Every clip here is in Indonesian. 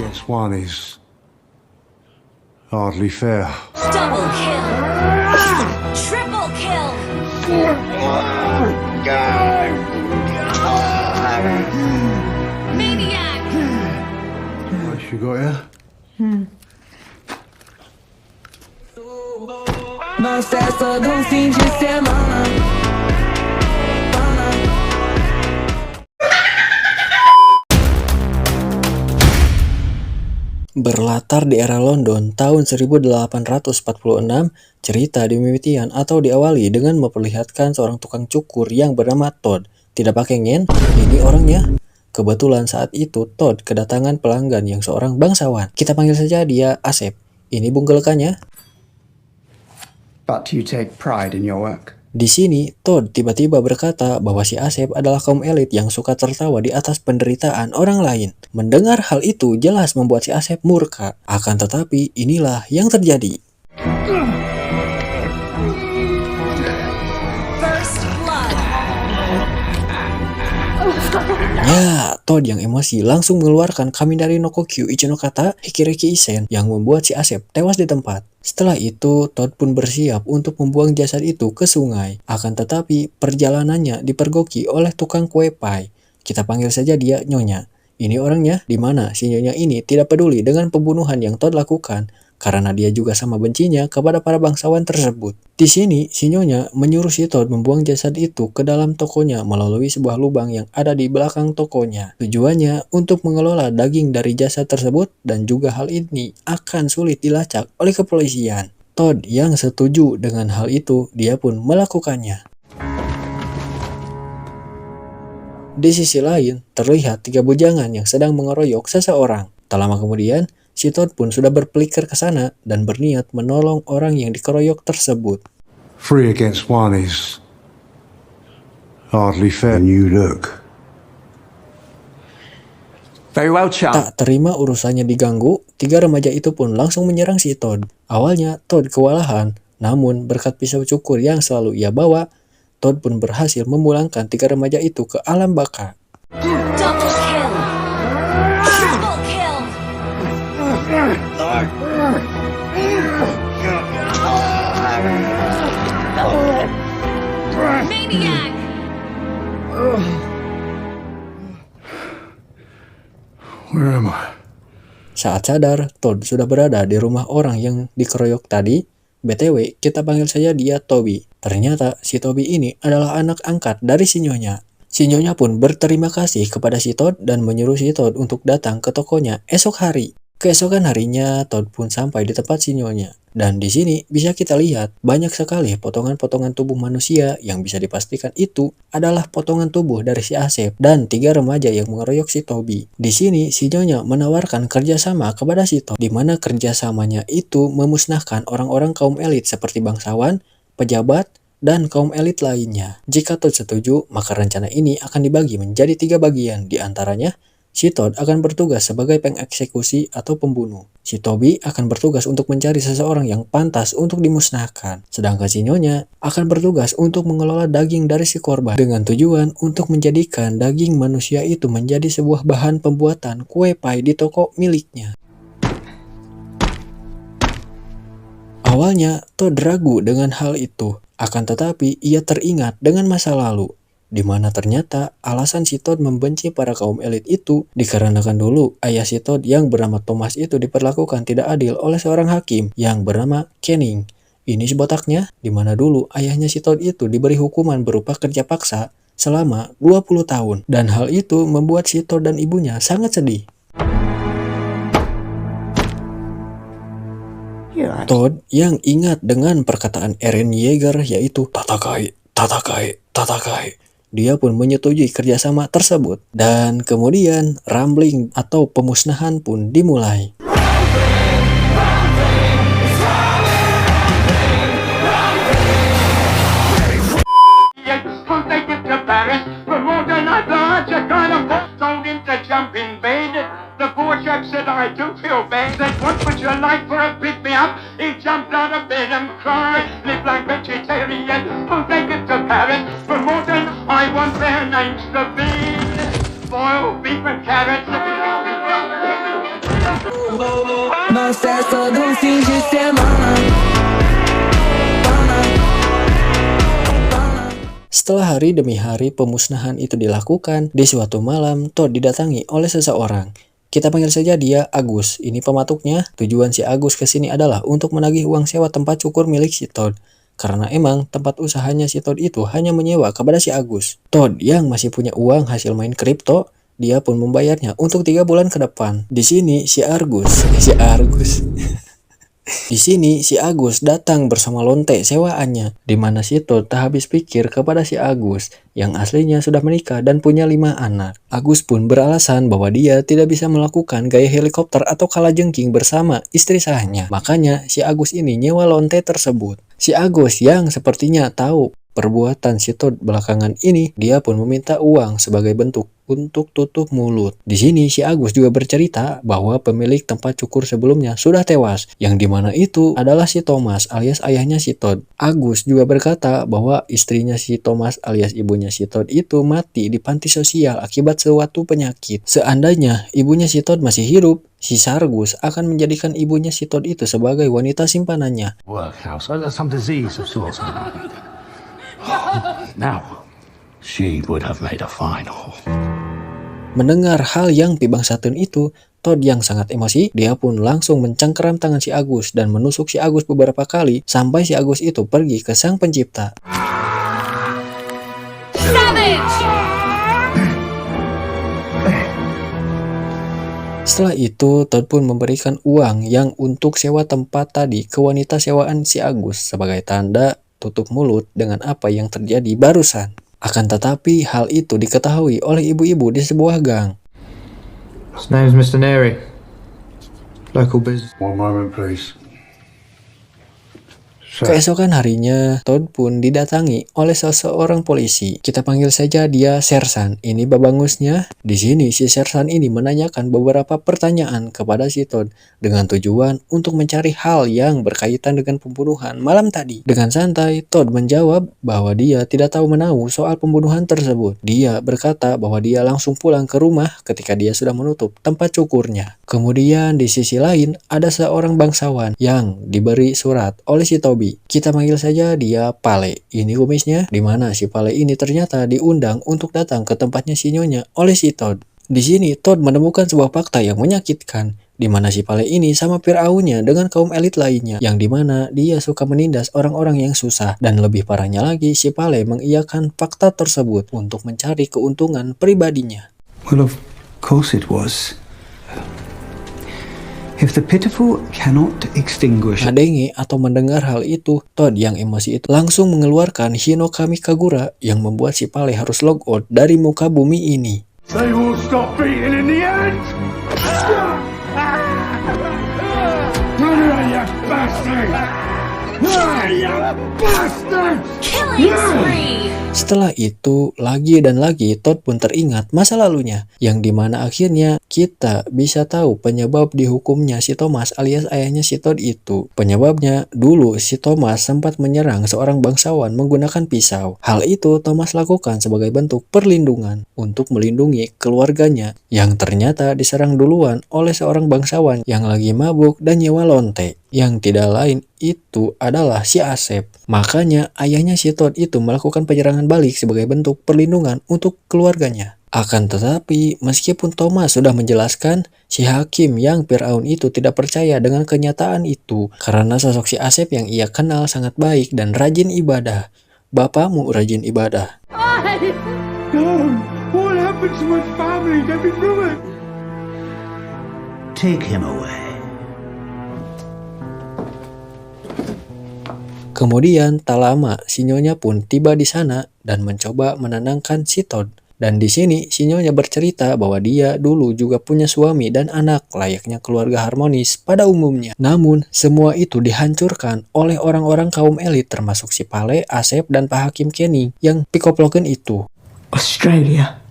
against one is hardly fair. Double kill! Triple kill! Maniac! What you got here? Na festa do fim de semana. Berlatar di era London tahun 1846, cerita dimimitikan atau diawali dengan memperlihatkan seorang tukang cukur yang bernama Todd. Tidak pakai ngen, ini orangnya. Kebetulan saat itu Todd kedatangan pelanggan yang seorang bangsawan. Kita panggil saja dia Asep. Ini bunggelekannya. But you take pride in your work. Di sini, Todd tiba-tiba berkata bahwa si Asep adalah kaum elit yang suka tertawa di atas penderitaan orang lain. Mendengar hal itu jelas membuat si Asep murka. Akan tetapi, inilah yang terjadi. First blood! Ya, Todd yang emosi langsung mengeluarkan Kamindari no Kokyu Ichi no Kata Hikireki Isen yang membuat si Asep tewas di tempat. Setelah itu, Todd pun bersiap untuk membuang jasad itu ke sungai. Akan tetapi, perjalanannya dipergoki oleh tukang kue pie. Kita panggil saja dia Nyonya. Ini orangnya, di mana si Nyonya ini tidak peduli dengan pembunuhan yang Todd lakukan, karena dia juga sama bencinya kepada para bangsawan tersebut. Di sini, si Nyonya menyuruh si Todd membuang jasad itu ke dalam tokonya melalui sebuah lubang yang ada di belakang tokonya. Tujuannya untuk mengelola daging dari jasad tersebut dan juga hal ini akan sulit dilacak oleh kepolisian. Todd yang setuju dengan hal itu, dia pun melakukannya. Di sisi lain, terlihat 3 bujangan yang sedang mengeroyok seseorang. Tak lama kemudian, si Todd pun sudah berpikir ke sana dan berniat menolong orang yang dikeroyok tersebut. 3 against 1 is hardly fair. And you look. Very well, chap. Tak terima urusannya diganggu, 3 remaja itu pun langsung menyerang si Todd. Awalnya Todd kewalahan, namun berkat pisau cukur yang selalu ia bawa, Todd pun berhasil memulangkan 3 remaja itu ke alam baka. Double kill! Triple kill! Maniac! Where am I? Saat sadar, Todd sudah berada di rumah orang yang dikeroyok tadi. BTW, kita panggil saja dia Toby. Ternyata si Toby ini adalah anak angkat dari si Nyonya. Si Nyonya pun berterima kasih kepada si Todd dan menyuruh si Todd untuk datang ke tokonya esok hari. Keesokan harinya, Todd pun sampai di tempat si Nyonya. Dan di sini bisa kita lihat banyak sekali potongan-potongan tubuh manusia yang bisa dipastikan itu adalah potongan tubuh dari si Asep dan 3 remaja yang mengeroyok si Toby. Di sini si Nyonya menawarkan kerjasama kepada si Todd, di mana kerjasamanya itu memusnahkan orang-orang kaum elit seperti bangsawan, pejabat, dan kaum elit lainnya. Jika Todd setuju, maka rencana ini akan dibagi menjadi 3 bagian, di antaranya si Todd akan bertugas sebagai pengeksekusi atau pembunuh. Si Toby akan bertugas untuk mencari seseorang yang pantas untuk dimusnahkan. Sedangkan si Nyonya akan bertugas untuk mengelola daging dari si korban dengan tujuan untuk menjadikan daging manusia itu menjadi sebuah bahan pembuatan kue pie di toko miliknya. Awalnya Todd ragu dengan hal itu, akan tetapi ia teringat dengan masa lalu, di mana ternyata alasan si Todd membenci para kaum elit itu dikarenakan dulu ayah si Todd yang bernama Thomas itu diperlakukan tidak adil oleh seorang hakim yang bernama Canning. Ini si botaknya, di mana dulu ayahnya si Todd itu diberi hukuman berupa kerja paksa selama 20 tahun. Dan hal itu membuat si Todd dan ibunya sangat sedih. Todd yang ingat dengan perkataan Eren Yeager yaitu Tatakai, Tatakai, Tatakai. Dia pun menyetujui kerjasama tersebut. Dan kemudian rambling atau pemusnahan pun dimulai. Said I do feel bad. Said what would you like for a pick me up? He jumped out of bed and cried. Live like vegetarian. Who'll take it to Paris? For more than I want their names to be. Boiled beef and carrots. Nossa festa do fim de semana. Setelah hari demi hari pemusnahan itu dilakukan, di suatu malam Todd didatangi oleh seseorang. Kita panggil saja dia Agus. Ini pematuknya. Tujuan si Agus ke sini adalah untuk menagih uang sewa tempat cukur milik si Todd. Karena emang tempat usahanya si Todd itu hanya menyewa kepada si Agus. Todd yang masih punya uang hasil main kripto, dia pun membayarnya untuk 3 bulan ke depan. Di sini si Agus datang bersama lonte sewaannya, di mana si Todd tak habis pikir kepada si Agus yang aslinya sudah menikah dan punya 5 anak. Agus pun beralasan bahwa dia tidak bisa melakukan gaya helikopter atau kalajengking bersama istri sahnya. Makanya si Agus ini nyewa lonte tersebut. Si Agus yang sepertinya tahu perbuatan si Todd belakangan ini, dia pun meminta uang sebagai bentuk untuk tutup mulut. Di sini si Agus juga bercerita bahwa pemilik tempat cukur sebelumnya sudah tewas, yang dimana itu adalah si Thomas alias ayahnya si Todd. Agus juga berkata bahwa istrinya si Thomas alias ibunya si Todd itu mati di panti sosial akibat suatu penyakit. Seandainya ibunya si Todd masih hidup, si Sargus akan menjadikan ibunya si Todd itu sebagai wanita simpanannya. Workhouse, some disease of sorts. Now, she would have made a fine whore. Mendengar hal yang pimbang satun itu, Todd yang sangat emosi, dia pun langsung mencengkeram tangan si Agus dan menusuk si Agus beberapa kali sampai si Agus itu pergi ke sang pencipta. Savage! Setelah itu, Todd pun memberikan uang yang untuk sewa tempat tadi ke wanita sewaan si Agus sebagai tanda tutup mulut dengan apa yang terjadi barusan. Akan tetapi hal itu diketahui oleh ibu-ibu di sebuah gang. His name's Mr. Neary. Local business. One moment, please. Keesokan harinya, Todd pun didatangi oleh seseorang polisi. Kita panggil saja dia Sersan. Ini babangusnya. Di sini si Sersan ini menanyakan beberapa pertanyaan kepada si Todd dengan tujuan untuk mencari hal yang berkaitan dengan pembunuhan malam tadi. Dengan santai, Todd menjawab bahwa dia tidak tahu menahu soal pembunuhan tersebut. Dia berkata bahwa dia langsung pulang ke rumah ketika dia sudah menutup tempat cukurnya. Kemudian di sisi lain ada seorang bangsawan yang diberi surat oleh si Toby. Kita panggil saja dia Pale. Ini kumisnya, di mana si Pale ini ternyata diundang untuk datang ke tempatnya si Nyonya oleh si Todd. Di sini Todd menemukan sebuah fakta yang menyakitkan, di mana si Pale ini sama Fir'aunnya dengan kaum elit lainnya, yang di mana dia suka menindas orang-orang yang susah. Dan lebih parahnya lagi, si Pale mengiyakan fakta tersebut untuk mencari keuntungan pribadinya. Well, of course it was. If the pitiful cannot extinguish... Nadenge atau mendengar hal itu, Todd yang emosi itu langsung mengeluarkan Hinokami Kagura yang membuat si Pale harus log out dari muka bumi ini. They will stop beating in the end! Run away, you bastard! You bastard! Killing spree! Setelah itu, lagi dan lagi Todd pun teringat masa lalunya, yang dimana akhirnya kita bisa tahu penyebab dihukumnya si Thomas alias ayahnya si Todd itu. Penyebabnya, dulu si Thomas sempat menyerang seorang bangsawan menggunakan pisau. Hal itu Thomas lakukan sebagai bentuk perlindungan untuk melindungi keluarganya, yang ternyata diserang duluan oleh seorang bangsawan yang lagi mabuk dan nyewa lonte, yang tidak lain itu adalah si Asep. Makanya ayahnya si Todd itu melakukan penyerangan balik sebagai bentuk perlindungan untuk keluarganya. Akan tetapi, meskipun Thomas sudah menjelaskan, si hakim yang Fir'aun itu tidak percaya dengan kenyataan itu karena sosok si Asep yang ia kenal sangat baik dan rajin ibadah. Bapakmu rajin ibadah. No! What happened to my family? They've been ruined! Take him away. Kemudian tak lama si Nyonya pun tiba di sana dan mencoba menenangkan si Todd. Dan di sini si Nyonya bercerita bahwa dia dulu juga punya suami dan anak layaknya keluarga harmonis pada umumnya. Namun semua itu dihancurkan oleh orang-orang kaum elit termasuk si Pale, Asep, dan Pak Hakim Kenny yang pikoploken itu. Australia.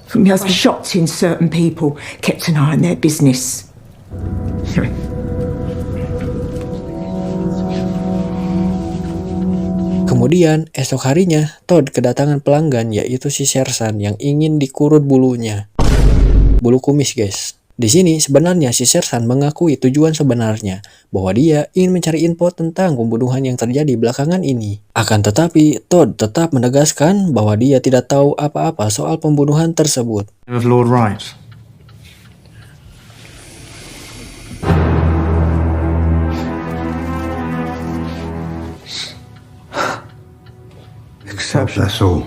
From the shots in certain people kept an eye on their business. Kemudian esok harinya Todd kedatangan pelanggan yaitu si Sersan yang ingin dikurut bulunya. Bulu kumis guys. Di sini sebenarnya si Sersan mengakui tujuan sebenarnya bahwa dia ingin mencari info tentang pembunuhan yang terjadi belakangan ini. Akan tetapi Todd tetap menegaskan bahwa dia tidak tahu apa-apa soal pembunuhan tersebut. Of Lord Wright. Exception. That's all.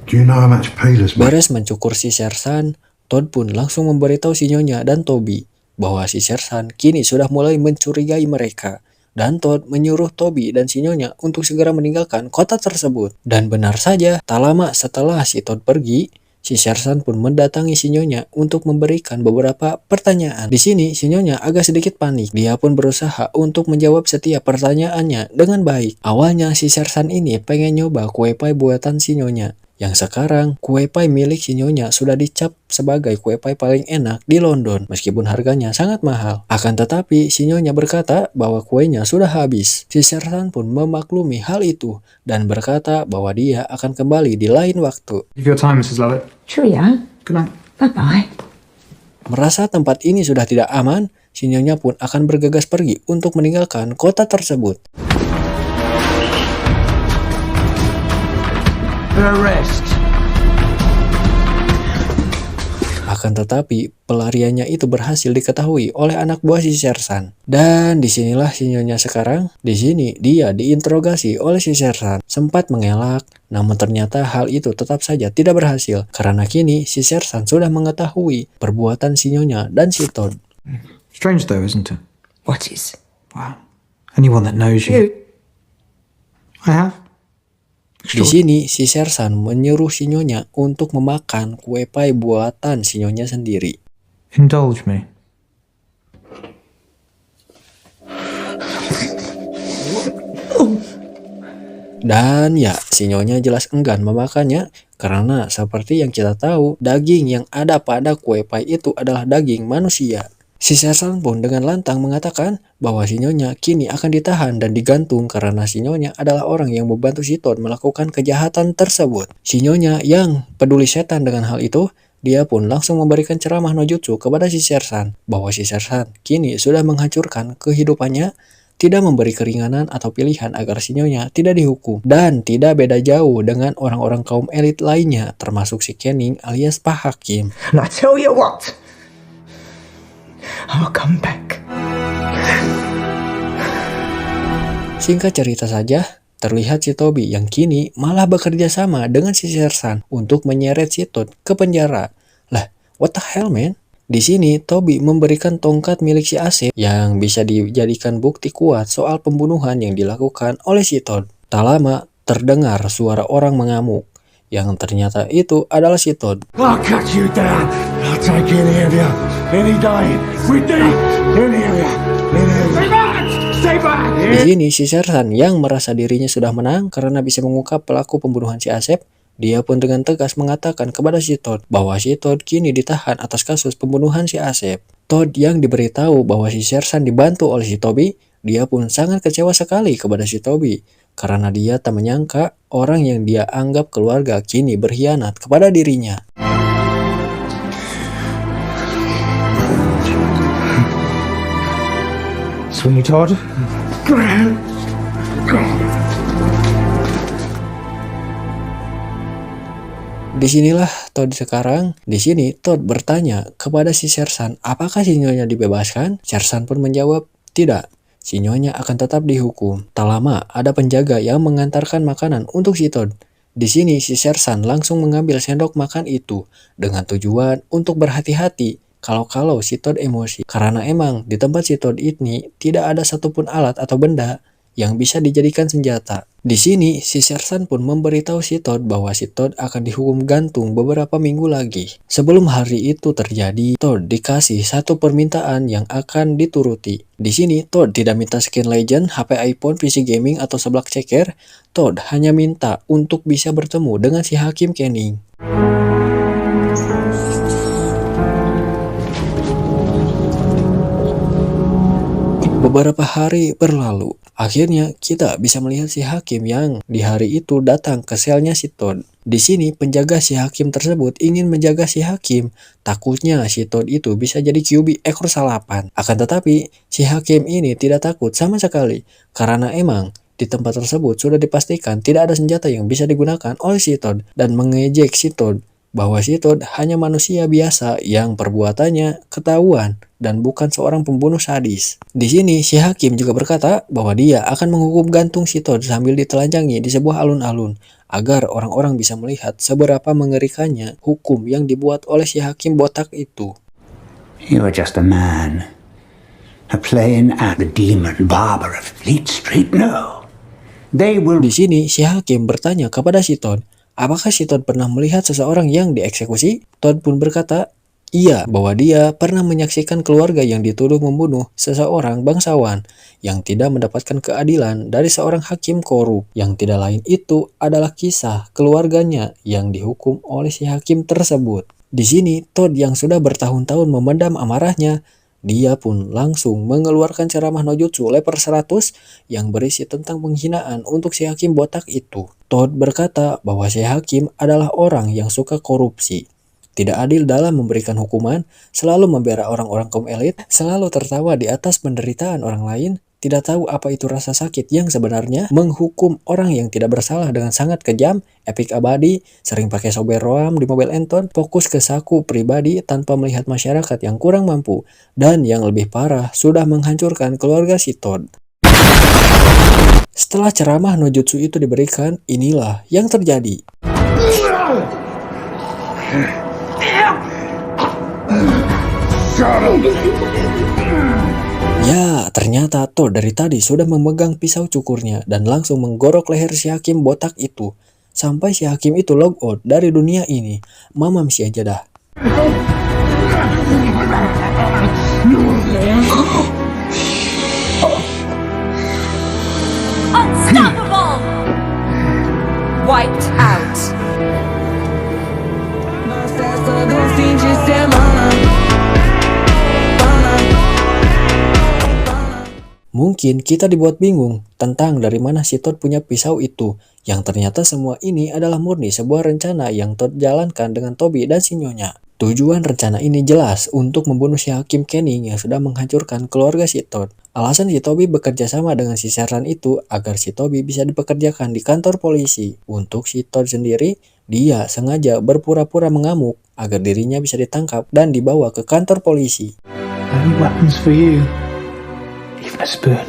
Do you know how much Peter's made? Beres mencukur si Sersan, Todd pun langsung memberitahu si Nyonya dan Toby bahwa si Sersan kini sudah mulai mencurigai mereka. Dan Todd menyuruh Toby dan si Nyonya untuk segera meninggalkan kota tersebut. Dan benar saja, tak lama setelah si Todd pergi, si Sersan pun mendatangi si Nyonya untuk memberikan beberapa pertanyaan. Di sini si Nyonya agak sedikit panik. Dia pun berusaha untuk menjawab setiap pertanyaannya dengan baik. Awalnya si Sersan ini pengen nyoba kue pie buatan si Nyonya. Yang sekarang kue pie milik si Nyonya sudah dicap sebagai kue pie paling enak di London meskipun harganya sangat mahal. Akan tetapi si Nyonya berkata bahwa kuenya sudah habis. Si Sersan pun memaklumi hal itu dan berkata bahwa dia akan kembali di lain waktu. Give your time, Mrs. Lovett. Cheerio. Good night. Bye-bye. Merasa tempat ini sudah tidak aman, si Nyonya pun akan bergegas pergi untuk meninggalkan kota tersebut. Arrest. Akan tetapi pelariannya itu berhasil diketahui oleh anak buah si Sersan. Dan disinilah si Nyonya sekarang. Di sini dia diinterogasi oleh si Sersan. Sempat mengelak, namun ternyata hal itu tetap saja tidak berhasil. Karena kini si Sersan sudah mengetahui perbuatan si Nyonya dan si Todd. Strange though, isn't it? What is? Wow. Anyone that knows you. I have. Di sini si Sersan menyuruh si Nyonya untuk memakan kue pie buatan si Nyonya sendiri. Indulge me. Dan ya, si Nyonya jelas enggan memakannya karena seperti yang kita tahu, daging yang ada pada kue pie itu adalah daging manusia. Si Sersan pun dengan lantang mengatakan bahwa si Nyonya kini akan ditahan dan digantung karena si Nyonya adalah orang yang membantu si Todd melakukan kejahatan tersebut. Si Nyonya yang peduli setan dengan hal itu, dia pun langsung memberikan ceramah no jutsu kepada si Sersan bahwa si Sersan kini sudah menghancurkan kehidupannya, tidak memberi keringanan atau pilihan agar si Nyonya tidak dihukum, dan tidak beda jauh dengan orang-orang kaum elit lainnya termasuk si Canning alias Pak Hakim. And I tell you what, I'll come back. Singkat cerita saja, terlihat si Toby yang kini malah bekerja sama dengan si Sersan untuk menyeret si Todd ke penjara. Lah, what the hell man? Di sini Toby memberikan tongkat milik si Asep yang bisa dijadikan bukti kuat soal pembunuhan yang dilakukan oleh si Todd. Tak lama terdengar suara orang mengamuk, yang ternyata itu adalah si Todd. I'll cut you down. I'll take any of you. Any day. We need any of you. Stay back! Stay back! Di sini si Sersan yang merasa dirinya sudah menang karena bisa mengungkap pelaku pembunuhan si Asep, dia pun dengan tegas mengatakan kepada si Todd bahwa si Todd kini ditahan atas kasus pembunuhan si Asep. Todd yang diberitahu bahwa si Sersan dibantu oleh si Toby, dia pun sangat kecewa sekali kepada si Toby karena dia tak menyangka orang yang dia anggap keluarga kini berkhianat kepada dirinya. Sweeney Todd? Disinilah Todd sekarang. Di sini Todd bertanya kepada si Sersan apakah si Nyonya dibebaskan. Sersan pun menjawab tidak. Si Nyonya akan tetap dihukum. Tak lama ada penjaga yang mengantarkan makanan untuk si Todd. Di sini si Sersan langsung mengambil sendok makan itu dengan tujuan untuk berhati-hati kalau si Todd emosi. Karena emang di tempat si Todd ini tidak ada satupun alat atau benda yang bisa dijadikan senjata. Di sini si Sersan pun memberitahu si Todd bahwa si Todd akan dihukum gantung beberapa minggu lagi. Sebelum hari itu terjadi, Todd dikasih satu permintaan yang akan dituruti. Di sini Todd tidak minta skin legend, HP iPhone, PC gaming atau seblak ceker. Todd hanya minta untuk bisa bertemu dengan si Hakim Canning. Beberapa hari berlalu. Akhirnya kita bisa melihat si Hakim yang di hari itu datang ke selnya si Todd. Di sini penjaga si hakim tersebut ingin menjaga si hakim. Takutnya si Todd itu bisa jadi QB ekor salapan. Akan tetapi si hakim ini tidak takut sama sekali. Karena emang di tempat tersebut sudah dipastikan tidak ada senjata yang bisa digunakan oleh si Todd. Dan mengejek si Todd bahwa si Todd hanya manusia biasa yang perbuatannya ketahuan dan bukan seorang pembunuh sadis. Di sini si hakim juga berkata bahwa dia akan menghukum gantung si Todd sambil ditelanjangi di sebuah alun-alun agar orang-orang bisa melihat seberapa mengerikannya hukum yang dibuat oleh si hakim botak itu. You are just a man. A plain and the demon barber of Fleet Street. No. They will... Di sini si hakim bertanya kepada si Todd, apakah si Todd pernah melihat seseorang yang dieksekusi? Todd pun berkata, iya, bahwa dia pernah menyaksikan keluarga yang dituduh membunuh seseorang bangsawan yang tidak mendapatkan keadilan dari seorang hakim korup. Yang tidak lain itu adalah kisah keluarganya yang dihukum oleh si hakim tersebut. Di sini Todd yang sudah bertahun-tahun memendam amarahnya, dia pun langsung mengeluarkan ceramah Nojutsu level 100 yang berisi tentang penghinaan untuk si hakim botak itu. Todd berkata bahwa si hakim adalah orang yang suka korupsi, tidak adil dalam memberikan hukuman, selalu membela orang-orang kaum elit, selalu tertawa di atas penderitaan orang lain, tidak tahu apa itu rasa sakit yang sebenarnya, menghukum orang yang tidak bersalah dengan sangat kejam, epik abadi, sering pakai sober roam di mobil Anton, fokus ke saku pribadi tanpa melihat masyarakat yang kurang mampu, dan yang lebih parah, sudah menghancurkan keluarga si Todd. Setelah ceramah Nojutsu itu diberikan, inilah yang terjadi. Ya, ternyata Todd dari tadi sudah memegang pisau cukurnya dan langsung menggorok leher si hakim botak itu. Sampai si hakim itu log out dari dunia ini. Mamam si aja dah. Unstoppable! Wiped out. Mungkin kita dibuat bingung tentang dari mana si Todd punya pisau itu, yang ternyata semua ini adalah murni sebuah rencana yang Todd jalankan dengan Toby dan si Nyonya. Tujuan rencana ini jelas untuk membunuh si hakim Kenning yang sudah menghancurkan keluarga si Todd. Alasan si Toby bekerja sama dengan si Sersan itu agar si Toby bisa dipekerjakan di kantor polisi. Untuk si Todd sendiri, dia sengaja berpura-pura mengamuk agar dirinya bisa ditangkap dan dibawa ke kantor polisi. No weapons for you. Even a spoon.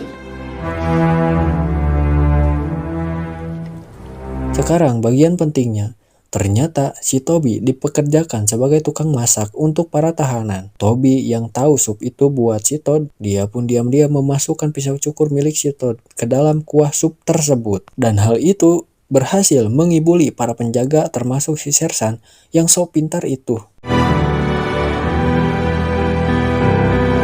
Sekarang bagian pentingnya. Ternyata si Toby dipekerjakan sebagai tukang masak untuk para tahanan. Toby yang tahu sup itu buat si Todd, dia pun diam-diam memasukkan pisau cukur milik si Todd ke dalam kuah sup tersebut. Dan hal itu berhasil mengibuli para penjaga termasuk si Sersan yang sok pintar itu.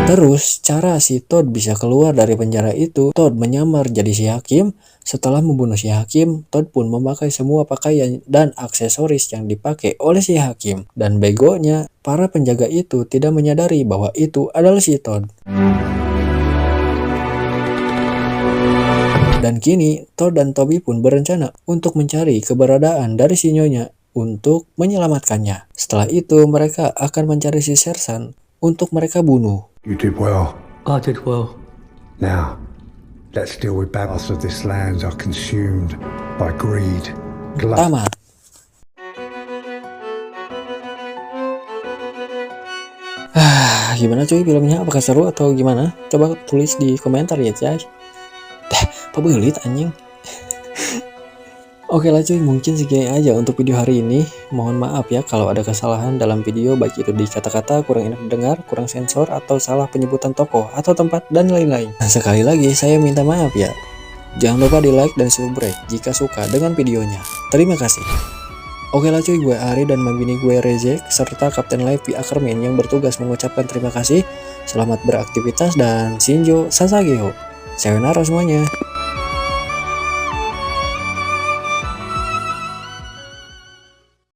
Terus, cara si Todd bisa keluar dari penjara itu, Todd menyamar jadi si hakim. Setelah membunuh si hakim, Todd pun memakai semua pakaian dan aksesoris yang dipakai oleh si hakim. Dan begonya, para penjaga itu tidak menyadari bahwa itu adalah si Todd. Dan kini, Todd dan Toby pun berencana untuk mencari keberadaan dari si Nyonya untuk menyelamatkannya. Setelah itu, mereka akan mencari si Sersan untuk mereka bunuh. You did well. I did well. Now, let's deal with battles of this land are consumed by greed. Tamat. Gimana cuy filmnya? Apakah seru atau gimana? Coba tulis di komentar ya guys. Pebelit anjing. Oke lah cuy, mungkin segini aja untuk video hari ini. Mohon maaf ya kalau ada kesalahan dalam video, baik itu di kata-kata, kurang enak didengar, kurang sensor, atau salah penyebutan tokoh atau tempat dan lain-lain. Nah, sekali lagi saya minta maaf ya. Jangan lupa di like dan subscribe jika suka dengan videonya. Terima kasih. Oke lah cuy, gue Ari dan membini gue Rezek serta Kapten Live Ackerman yang bertugas mengucapkan terima kasih. Selamat beraktivitas dan Shinjo Sasageo. Sayonara semuanya.